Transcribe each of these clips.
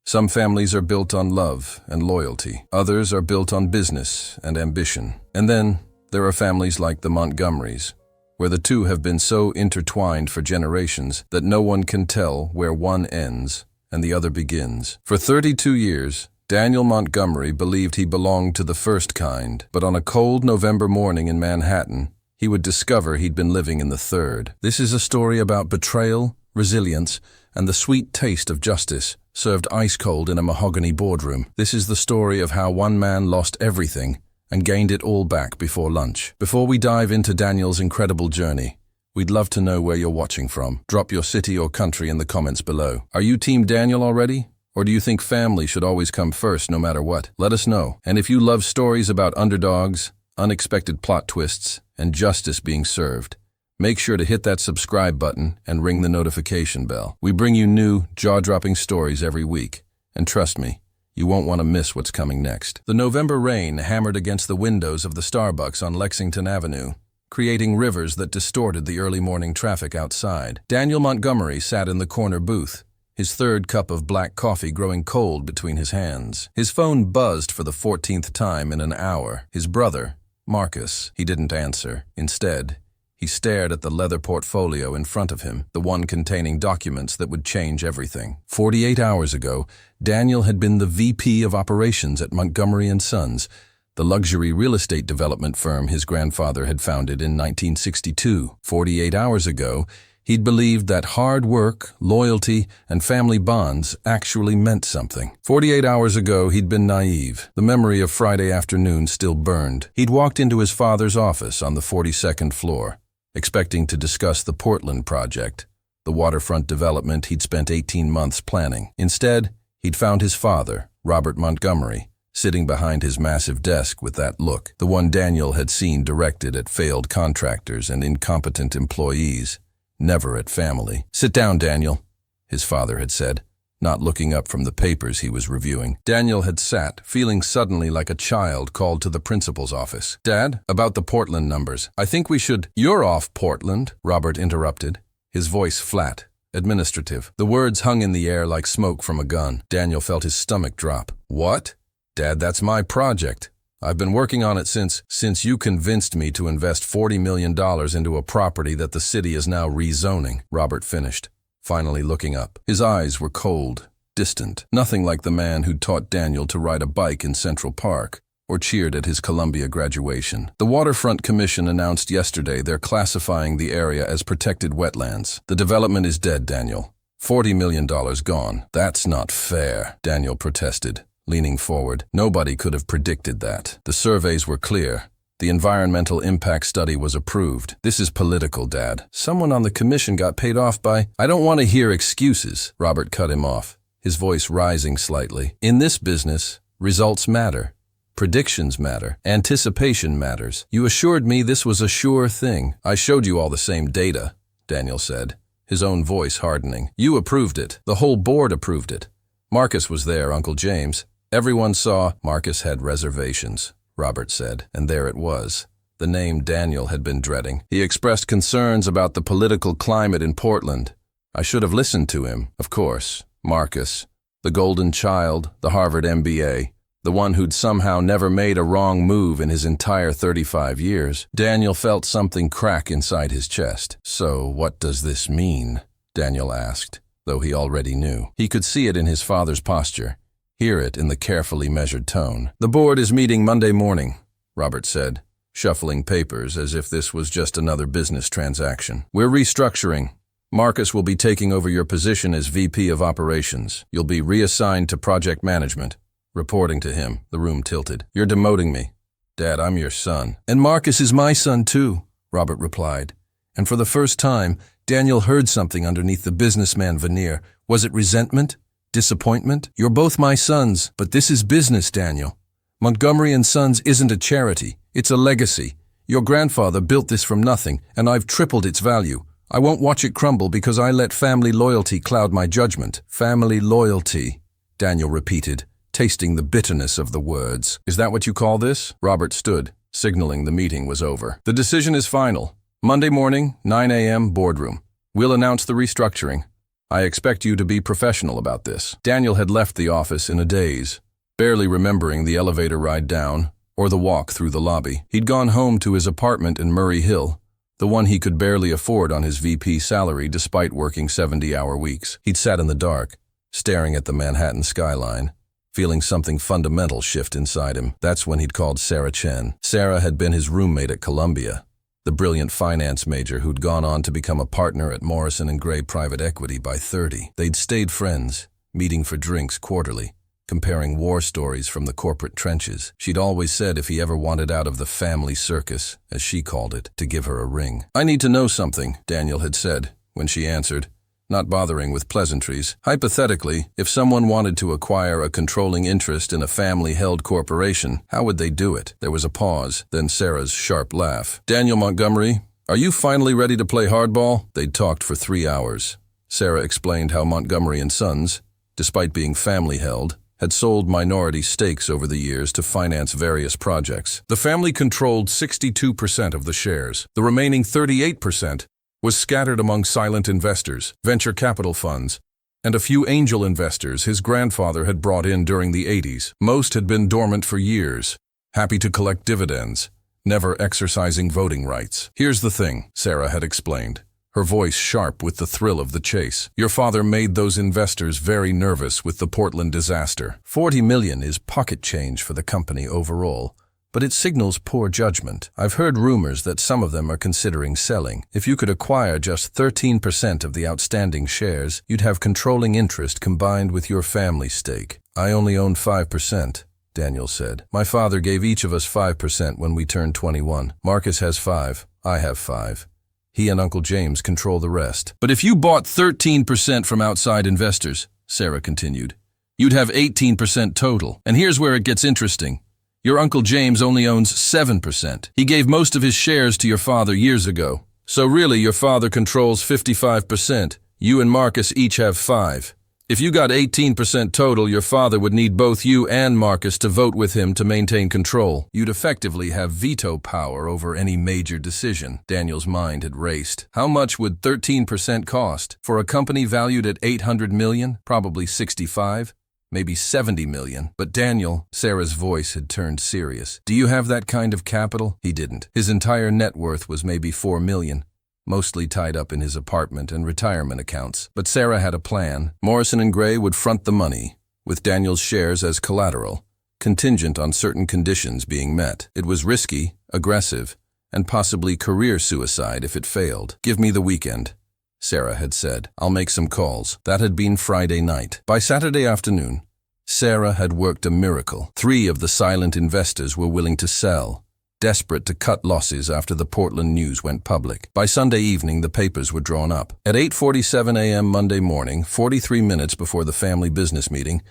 Some families are built on love and loyalty. Others are built on business and ambition. And then there are families like the Montgomerys, where the two have been so intertwined for generations that no one can tell where one ends and the other begins. For 32 years, Daniel Montgomery believed he belonged to the first kind, but on a cold November morning in Manhattan, he would discover he'd been living in the third. This is a story about betrayal, resilience, and the sweet taste of justice, served ice-cold in a mahogany boardroom. This is the story of how one man lost everything and gained it all back before lunch. Before we dive into Daniel's incredible journey, we'd love to know where you're watching from. Drop your city or country in the comments below. Are you Team Daniel already? Or do you think family should always come first no matter what? Let us know. And if you love stories about underdogs, unexpected plot twists, and justice being served, make sure to hit that subscribe button and ring the notification bell. We bring you new, jaw-dropping stories every week. And trust me, you won't want to miss what's coming next. The November rain hammered against the windows of the Starbucks on Lexington Avenue, creating rivers that distorted the early morning traffic outside. Daniel Montgomery sat in the corner booth, his third cup of black coffee growing cold between his hands. His phone buzzed for the 14th time in an hour. His brother, Marcus, he didn't answer. Instead, he stared at the leather portfolio in front of him, the one containing documents that would change everything. 48 hours ago, Daniel had been the VP of operations at Montgomery & Sons, the luxury real estate development firm his grandfather had founded in 1962. 48 hours ago, he'd believed that hard work, loyalty, and family bonds actually meant something. 48 hours ago, he'd been naive. The memory of Friday afternoon still burned. He'd walked into his father's office on the 42nd floor, expecting to discuss the Portland project, the waterfront development he'd spent 18 months planning. Instead, he'd found his father, Robert Montgomery, sitting behind his massive desk with that look, the one Daniel had seen directed at failed contractors and incompetent employees, never at family. "Sit down, Daniel," his father had said, not looking up from the papers he was reviewing. Daniel had sat, feeling suddenly like a child called to the principal's office. "Dad, about the Portland numbers. I think we should—" "You're off Portland," Robert interrupted, his voice flat, administrative. The words hung in the air like smoke from a gun. Daniel felt his stomach drop. "What? Dad, that's my project. I've been working on it since you convinced me to invest $40 million into a property that the city is now rezoning," Robert finished, finally looking up. His eyes were cold, distant, nothing like the man who'd taught Daniel to ride a bike in Central Park or cheered at his Columbia graduation. "The Waterfront Commission announced yesterday they're classifying the area as protected wetlands. The development is dead, Daniel. $40 million gone." "That's not fair," Daniel protested, leaning forward. "Nobody could have predicted that. The surveys were clear. The environmental impact study was approved. This is political, Dad. Someone on the commission got paid off by—" "I don't want to hear excuses," Robert cut him off, his voice rising slightly. "In this business, results matter. Predictions matter. Anticipation matters. You assured me this was a sure thing." "I showed you all the same data," Daniel said, his own voice hardening. "You approved it. The whole board approved it. Marcus was there, Uncle James. Everyone saw—" "Marcus had reservations," Robert said, and there it was, the name Daniel had been dreading. "He expressed concerns about the political climate in Portland. I should have listened to him, of course. Marcus, the golden child, the Harvard MBA, the one who'd somehow never made a wrong move in his entire 35 years. Daniel felt something crack inside his chest. "So what does this mean?" Daniel asked, though he already knew. He could see it in his father's posture, hear it in the carefully measured tone. "The board is meeting Monday morning," Robert said, shuffling papers as if this was just another business transaction. "We're restructuring. Marcus will be taking over your position as VP of Operations. You'll be reassigned to project management." Reporting to him, the room tilted. "You're demoting me. Dad, I'm your son." "And Marcus is my son too," Robert replied. And for the first time, Daniel heard something underneath the businessman veneer. Was it resentment? Disappointment? "You're both my sons, but this is business, Daniel. Montgomery & Sons isn't a charity. It's a legacy. Your grandfather built this from nothing, and I've tripled its value. I won't watch it crumble because I let family loyalty cloud my judgment." "Family loyalty," Daniel repeated, tasting the bitterness of the words. "Is that what you call this?" Robert stood, signaling the meeting was over. "The decision is final. Monday morning, 9 a.m., boardroom. We'll announce the restructuring. I expect you to be professional about this." Daniel had left the office in a daze, barely remembering the elevator ride down or the walk through the lobby. He'd gone home to his apartment in Murray Hill, the one he could barely afford on his VP salary despite working 70-hour weeks. He'd sat in the dark, staring at the Manhattan skyline, feeling something fundamental shift inside him. That's when he'd called Sarah Chen. Sarah had been his roommate at Columbia, the brilliant finance major who'd gone on to become a partner at Morrison & Gray Private Equity by 30. They'd stayed friends, meeting for drinks quarterly, comparing war stories from the corporate trenches. She'd always said if he ever wanted out of the family circus, as she called it, to give her a ring. "I need to know something," Daniel had said, when she answered, not bothering with pleasantries. "Hypothetically, if someone wanted to acquire a controlling interest in a family-held corporation, how would they do it?" There was a pause, then Sarah's sharp laugh. "Daniel Montgomery, are you finally ready to play hardball?" They'd talked for 3 hours. Sarah explained how Montgomery & Sons, despite being family-held, had sold minority stakes over the years to finance various projects. The family controlled 62% of the shares. The remaining 38% was scattered among silent investors, venture capital funds, and a few angel investors his grandfather had brought in during the 80s. Most had been dormant for years, happy to collect dividends, never exercising voting rights. "Here's the thing," Sarah had explained, her voice sharp with the thrill of the chase. "Your father made those investors very nervous with the Portland disaster. $40 million is pocket change for the company overall, but it signals poor judgment. I've heard rumors that some of them are considering selling. If you could acquire just 13% of the outstanding shares, you'd have controlling interest combined with your family stake." "I only own 5%, Daniel said. "My father gave each of us 5% when we turned 21. Marcus has 5, I have 5. He and Uncle James control the rest." "But if you bought 13% from outside investors," Sarah continued, "you'd have 18% total. And here's where it gets interesting. Your Uncle James only owns 7%. He gave most of his shares to your father years ago. So really, your father controls 55%. You and Marcus each have 5. If you got 18% total, your father would need both you and Marcus to vote with him to maintain control. You'd effectively have veto power over any major decision." Daniel's mind had raced. How much would 13% cost? For a company valued at $800 million? Probably 65. Maybe 70 million. "But Daniel," Sarah's voice had turned serious, "do you have that kind of capital?" He didn't. His entire net worth was maybe 4 million, mostly tied up in his apartment and retirement accounts. But Sarah had a plan. Morrison & Gray would front the money, with Daniel's shares as collateral, contingent on certain conditions being met. It was risky, aggressive, and possibly career suicide if it failed. "Give me the weekend," Sarah had said. "I'll make some calls." That had been Friday night. By Saturday afternoon, Sarah had worked a miracle. 3 of the silent investors were willing to sell, desperate to cut losses after the Portland news went public. By Sunday evening, the papers were drawn up. At 8:47 a.m. Monday morning, 43 minutes before the family business meeting,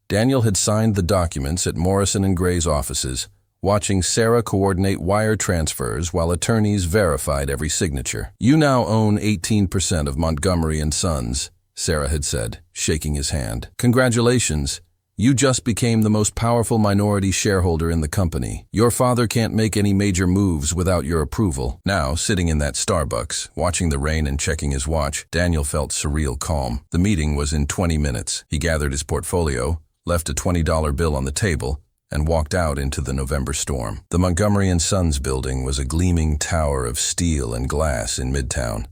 Daniel had signed the documents at Morrison & Gray's offices, watching Sarah coordinate wire transfers while attorneys verified every signature. "You now own 18% of Montgomery & Sons," Sarah had said, shaking his hand. "Congratulations. You just became the most powerful minority shareholder in the company. Your father can't make any major moves without your approval." Now, sitting in that Starbucks, watching the rain and checking his watch, Daniel felt surreal calm. The meeting was in 20 minutes. He gathered his portfolio, left a $20 bill on the table, and walked out into the November storm. The Montgomery & Sons building was a gleaming tower of steel and glass in Midtown,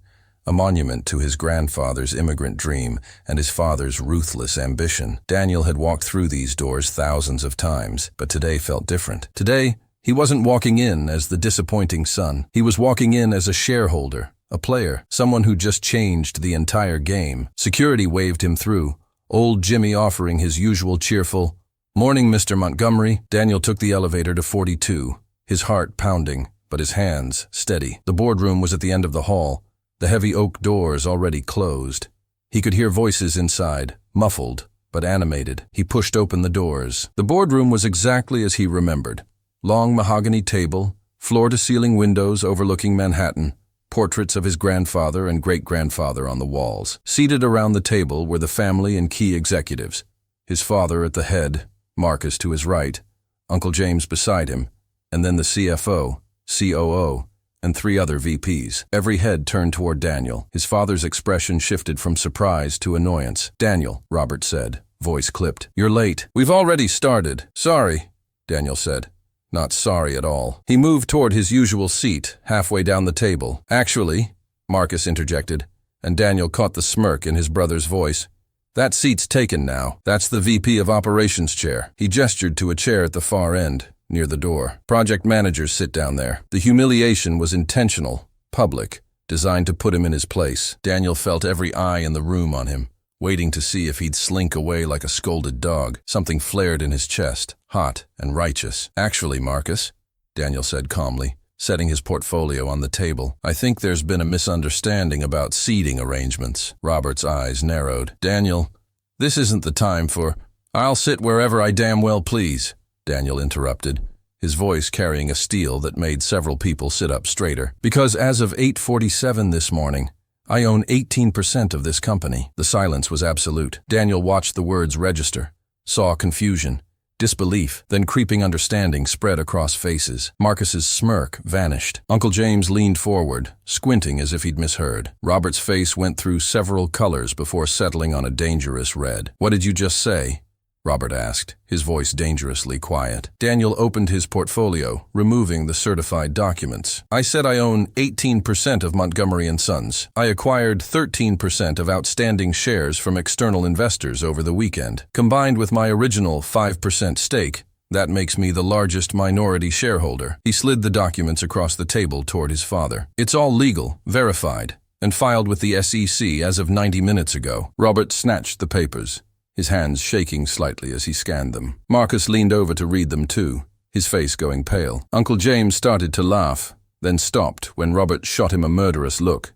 a monument to his grandfather's immigrant dream and his father's ruthless ambition. Daniel had walked through these doors thousands of times, but today felt different. Today, he wasn't walking in as the disappointing son. He was walking in as a shareholder, a player, someone who just changed the entire game. Security waved him through, old Jimmy offering his usual cheerful, "Morning, Mr. Montgomery." Daniel took the elevator to 42, his heart pounding, but his hands steady. The boardroom was at the end of the hall, the heavy oak doors already closed. He could hear voices inside, muffled, but animated. He pushed open the doors. The boardroom was exactly as he remembered. Long mahogany table, floor-to-ceiling windows overlooking Manhattan, portraits of his grandfather and great-grandfather on the walls. Seated around the table were the family and key executives, his father at the head, Marcus to his right, Uncle James beside him, and then the CFO, COO, and 3 other VPs. Every head turned toward Daniel. His father's expression shifted from surprise to annoyance. "Daniel," Robert said, voice clipped. "You're late." "We've already started." "Sorry," Daniel said. Not sorry at all. He moved toward his usual seat, halfway down the table. "Actually," Marcus interjected, and Daniel caught the smirk in his brother's voice. "That seat's taken now. That's the VP of Operations chair." He gestured to a chair at the far end, near the door. "Project managers sit down there." The humiliation was intentional, public, designed to put him in his place. Daniel felt every eye in the room on him, waiting to see if he'd slink away like a scolded dog. Something flared in his chest, hot and righteous. "Actually, Marcus," Daniel said calmly, setting his portfolio on the table, "I think there's been a misunderstanding about seating arrangements." Robert's eyes narrowed. "Daniel, this isn't the time for—" "I'll sit wherever I damn well please," Daniel interrupted, his voice carrying a steel that made several people sit up straighter. "Because as of 8:47 this morning, I own 18% of this company." The silence was absolute. Daniel watched the words register, saw confusion, disbelief, then creeping understanding spread across faces. Marcus's smirk vanished. Uncle James leaned forward, squinting as if he'd misheard. Robert's face went through several colors before settling on a dangerous red. "What did you just say?" Robert asked, his voice dangerously quiet. Daniel opened his portfolio, removing the certified documents. "I said I own 18% of Montgomery & Sons. I acquired 13% of outstanding shares from external investors over the weekend. Combined with my original 5% stake, that makes me the largest minority shareholder." He slid the documents across the table toward his father. "It's all legal, verified, and filed with the SEC as of 90 minutes ago." Robert snatched the papers, his hands shaking slightly as he scanned them. Marcus leaned over to read them too, his face going pale. Uncle James started to laugh, then stopped when Robert shot him a murderous look.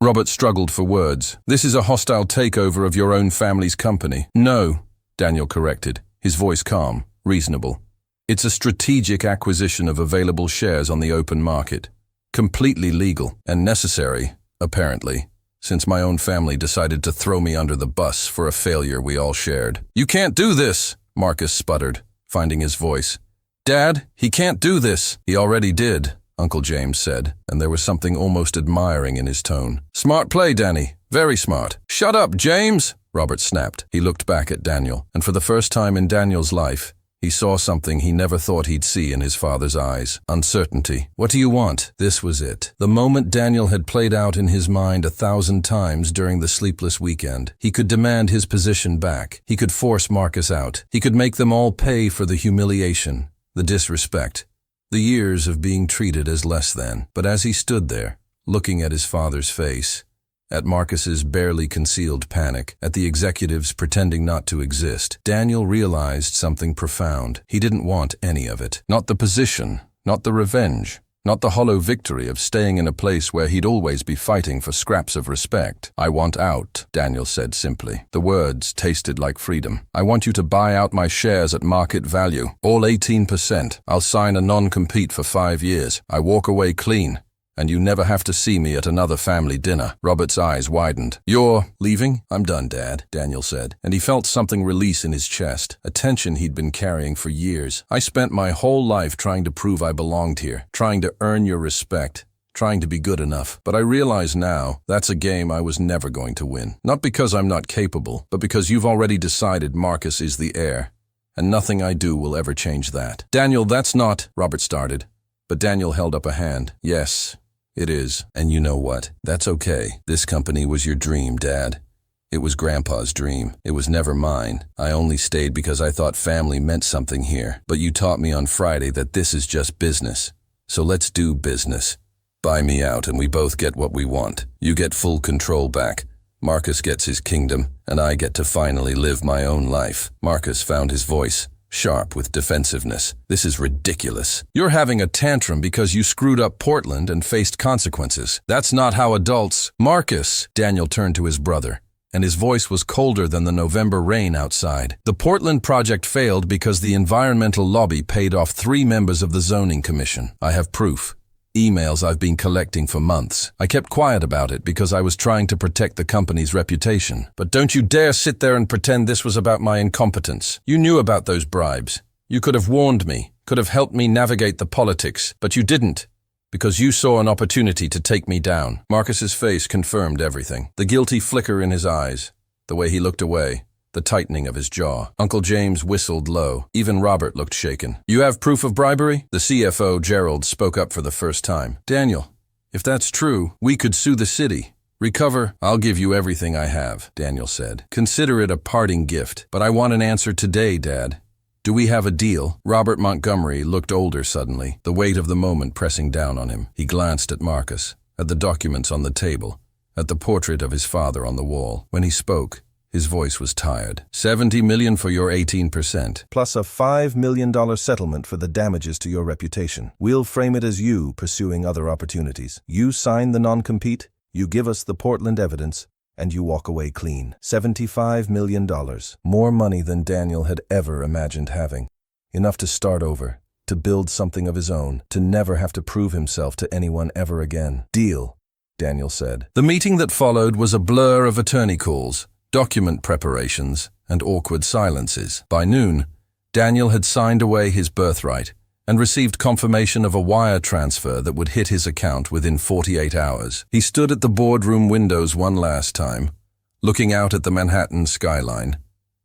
Robert struggled for words. "This is a hostile takeover of your own family's company." "No," Daniel corrected, his voice calm, reasonable. "It's a strategic acquisition of available shares on the open market. Completely legal and necessary, apparently, since my own family decided to throw me under the bus for a failure we all shared." "You can't do this," Marcus sputtered, finding his voice. "Dad, he can't do this." "He already did," Uncle James said, and there was something almost admiring in his tone. "Smart play, Danny. Very smart." "Shut up, James," Robert snapped. He looked back at Daniel, and for the first time in Daniel's life, he saw something he never thought he'd see in his father's eyes. Uncertainty. "What do you want?" This was it. The moment Daniel had played out in his mind 1,000 times during the sleepless weekend. He could demand his position back. He could force Marcus out. He could make them all pay for the humiliation, the disrespect, the years of being treated as less than. But as he stood there, looking at his father's face, at Marcus's barely concealed panic, at the executives pretending not to exist, Daniel realized something profound. He didn't want any of it. Not the position, not the revenge, not the hollow victory of staying in a place where he'd always be fighting for scraps of respect. "I want out," Daniel said simply. The words tasted like freedom. "I want you to buy out my shares at market value, all 18%. I'll sign a non-compete for 5 years. I walk away clean, and you never have to see me at another family dinner." Robert's eyes widened. "You're leaving?" "I'm done, Dad," Daniel said, and he felt something release in his chest, a tension he'd been carrying for years. "I spent my whole life trying to prove I belonged here, trying to earn your respect, trying to be good enough. But I realize now that's a game I was never going to win. Not because I'm not capable, but because you've already decided Marcus is the heir, and nothing I do will ever change that." "Daniel, that's not—" Robert started, but Daniel held up a hand. "Yes, it is. And you know what? That's okay. This company was your dream, Dad. It was Grandpa's dream. It was never mine. I only stayed because I thought family meant something here. But you taught me on Friday that this is just business. So let's do business. Buy me out and we both get what we want. You get full control back. Marcus gets his kingdom, and I get to finally live my own life." Marcus found his voice, sharp with defensiveness. "This is ridiculous. You're having a tantrum because you screwed up Portland and faced consequences. That's not how adults—" "Marcus," Daniel turned to his brother, and his voice was colder than the November rain outside. "The Portland project failed because the environmental lobby paid off 3 members of the zoning commission. I have proof. Emails I've been collecting for months. I kept quiet about it because I was trying to protect the company's reputation. But don't you dare sit there and pretend this was about my incompetence. You knew about those bribes. You could have warned me, could have helped me navigate the politics, but you didn't. Because you saw an opportunity to take me down. Marcus's face confirmed everything. The guilty flicker in his eyes, the way he looked away, the tightening of his jaw. Uncle James whistled low. Even Robert looked shaken. You have proof of bribery? The CFO, Gerald, spoke up for the first time. Daniel, if that's true, we could sue the city. Recover. I'll give you everything I have, Daniel said. Consider it a parting gift. But I want an answer today, Dad. Do we have a deal? Robert Montgomery looked older suddenly, the weight of the moment pressing down on him. He glanced at Marcus, at the documents on the table, at the portrait of his father on the wall. When he spoke, his voice was tired. $70 million for your 18%. Plus a $5 million settlement for the damages to your reputation. We'll frame it as you pursuing other opportunities. You sign the non-compete, you give us the Portland evidence, and you walk away clean. $75 million. More money than Daniel had ever imagined having. Enough to start over, to build something of his own, to never have to prove himself to anyone ever again. Deal, Daniel said. The meeting that followed was a blur of attorney calls, document preparations, and awkward silences. By noon, Daniel had signed away his birthright and received confirmation of a wire transfer that would hit his account within 48 hours. He stood at the boardroom windows one last time, looking out at the Manhattan skyline,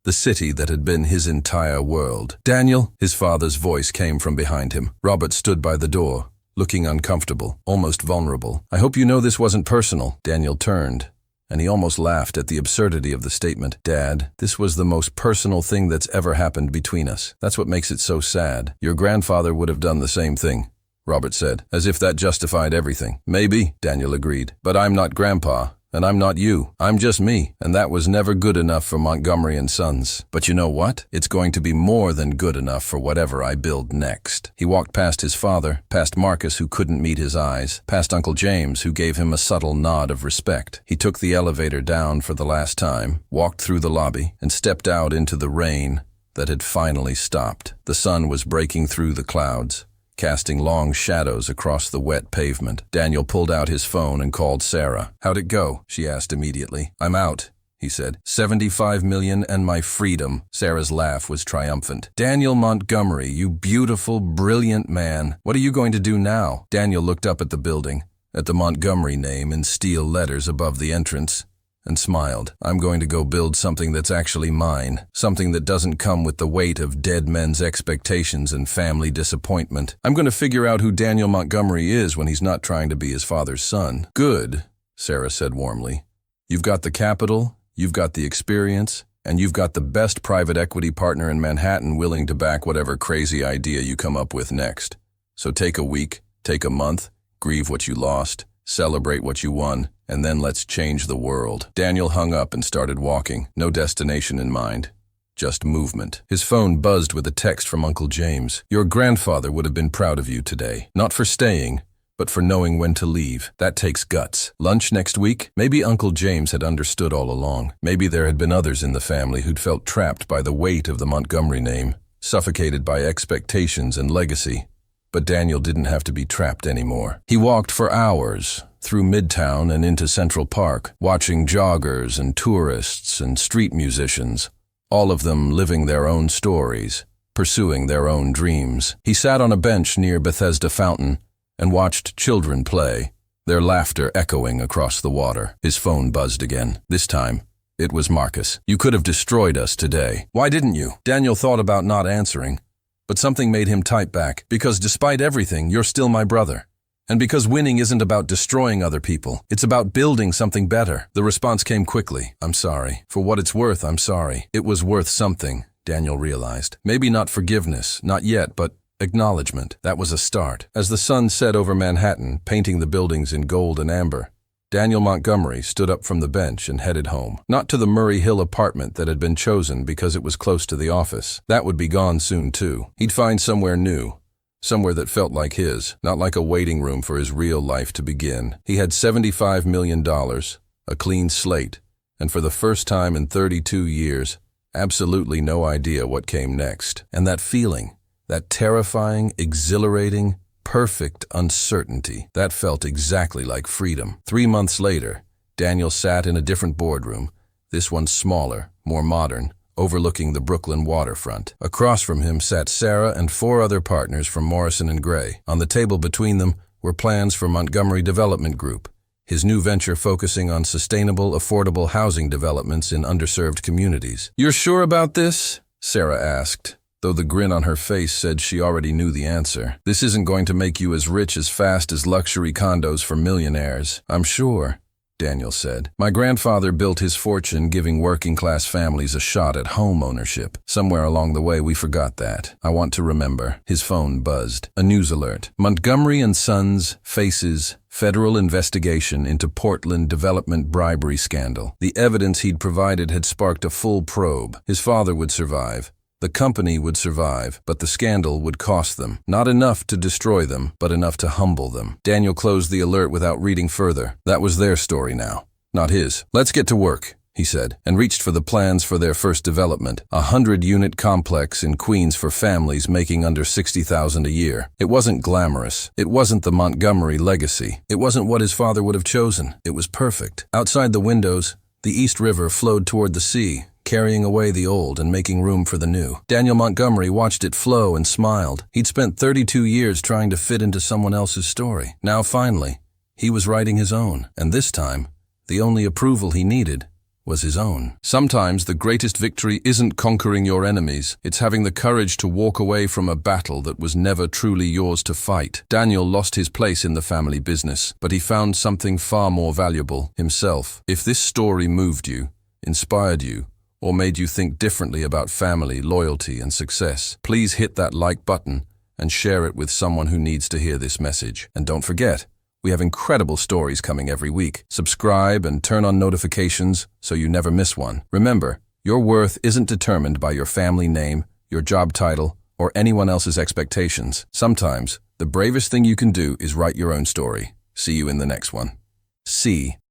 the city that had been his entire world. Daniel, his father's voice came from behind him. Robert stood by the door, looking uncomfortable, almost vulnerable. I hope you know this wasn't personal. Daniel turned, and he almost laughed at the absurdity of the statement. Dad, this was the most personal thing that's ever happened between us. That's what makes it so sad. Your grandfather would have done the same thing, Robert said, as if that justified everything. Maybe, Daniel agreed, but I'm not Grandpa, and I'm not you. I'm just me, and that was never good enough for Montgomery and Sons. But you know what? It's going to be more than good enough for whatever I build next. He walked past his father, past Marcus, who couldn't meet his eyes, past Uncle James, who gave him a subtle nod of respect. He took the elevator down for the last time, walked through the lobby, and stepped out into the rain that had finally stopped. The sun was breaking through the clouds, casting long shadows across the wet pavement. Daniel pulled out his phone and called Sarah. How'd it go? She asked immediately. I'm out, he said. $75 million and my freedom. Sarah's laugh was triumphant. Daniel Montgomery, you beautiful, brilliant man. What are you going to do now? Daniel looked up at the building, at the Montgomery name in steel letters above the entrance, and smiled. I'm going to go build something that's actually mine, something that doesn't come with the weight of dead men's expectations and family disappointment. I'm going to figure out who Daniel Montgomery is when he's not trying to be his father's son. Good, Sarah said warmly. You've got the capital, you've got the experience, and you've got the best private equity partner in Manhattan willing to back whatever crazy idea you come up with next. So take a week, take a month, grieve what you lost, celebrate what you won, and then let's change the world. Daniel hung up and started walking, no destination in mind, just movement. His phone buzzed with a text from Uncle James. Your grandfather would have been proud of you today, not for staying, but for knowing when to leave. That takes guts. Lunch next week? Maybe Uncle James had understood all along. Maybe there had been others in the family who'd felt trapped by the weight of the Montgomery name, suffocated by expectations and legacy. But Daniel didn't have to be trapped anymore. He walked for hours, through Midtown and into Central Park, watching joggers and tourists and street musicians, all of them living their own stories, pursuing their own dreams. He sat on a bench near Bethesda Fountain and watched children play, their laughter echoing across the water. His phone buzzed again. This time, it was Marcus. You could have destroyed us today. Why didn't you? Daniel thought about not answering, but something made him type back. Because despite everything, you're still my brother. And because winning isn't about destroying other people, it's about building something better. The response came quickly. I'm sorry. For what it's worth, I'm sorry. It was worth something, Daniel realized. Maybe not forgiveness, not yet, but acknowledgement. That was a start. As the sun set over Manhattan, painting the buildings in gold and amber, Daniel Montgomery stood up from the bench and headed home. Not to the Murray Hill apartment that had been chosen because it was close to the office. That would be gone soon too. He'd find somewhere new. Somewhere that felt like his, not like a waiting room for his real life to begin. He had $75 million, a clean slate, and for the first time in 32 years, absolutely no idea what came next. And that feeling, that terrifying, exhilarating, perfect uncertainty, that felt exactly like freedom. 3 months later, Daniel sat in a different boardroom, this one smaller, more modern, overlooking the Brooklyn waterfront. Across from him sat Sarah and 4 other partners from Morrison & Gray. On the table between them, were plans for Montgomery Development Group, his new venture focusing on sustainable, affordable housing developments in underserved communities. "You're sure about this?" Sarah asked, though the grin on her face said she already knew the answer. "This isn't going to make you as rich as fast as luxury condos for millionaires." "I'm sure," Daniel said. "My grandfather built his fortune giving working-class families a shot at home ownership. Somewhere along the way we forgot that. I want to remember." His phone buzzed. A news alert. Montgomery & Sons faces federal investigation into Portland development bribery scandal. The evidence he'd provided had sparked a full probe. His father would survive. The company would survive, but the scandal would cost them. Not enough to destroy them, but enough to humble them. Daniel closed the alert without reading further. That was their story now, not his. "Let's get to work," he said, and reached for the plans for their first development, a 100-unit complex in Queens for families making under $60,000 a year. It wasn't glamorous. It wasn't the Montgomery legacy. It wasn't what his father would have chosen. It was perfect. Outside the windows, the East River flowed toward the sea, carrying away the old and making room for the new. Daniel Montgomery watched it flow and smiled. He'd spent 32 years trying to fit into someone else's story. Now, finally, he was writing his own, and this time, the only approval he needed was his own. Sometimes the greatest victory isn't conquering your enemies, it's having the courage to walk away from a battle that was never truly yours to fight. Daniel lost his place in the family business, but he found something far more valuable, himself. If this story moved you, inspired you, or made you think differently about family, loyalty, and success, please hit that like button and share it with someone who needs to hear this message. And don't forget, we have incredible stories coming every week. Subscribe and turn on notifications so you never miss one. Remember, your worth isn't determined by your family name, your job title, or anyone else's expectations. Sometimes, the bravest thing you can do is write your own story. See you in the next one. C.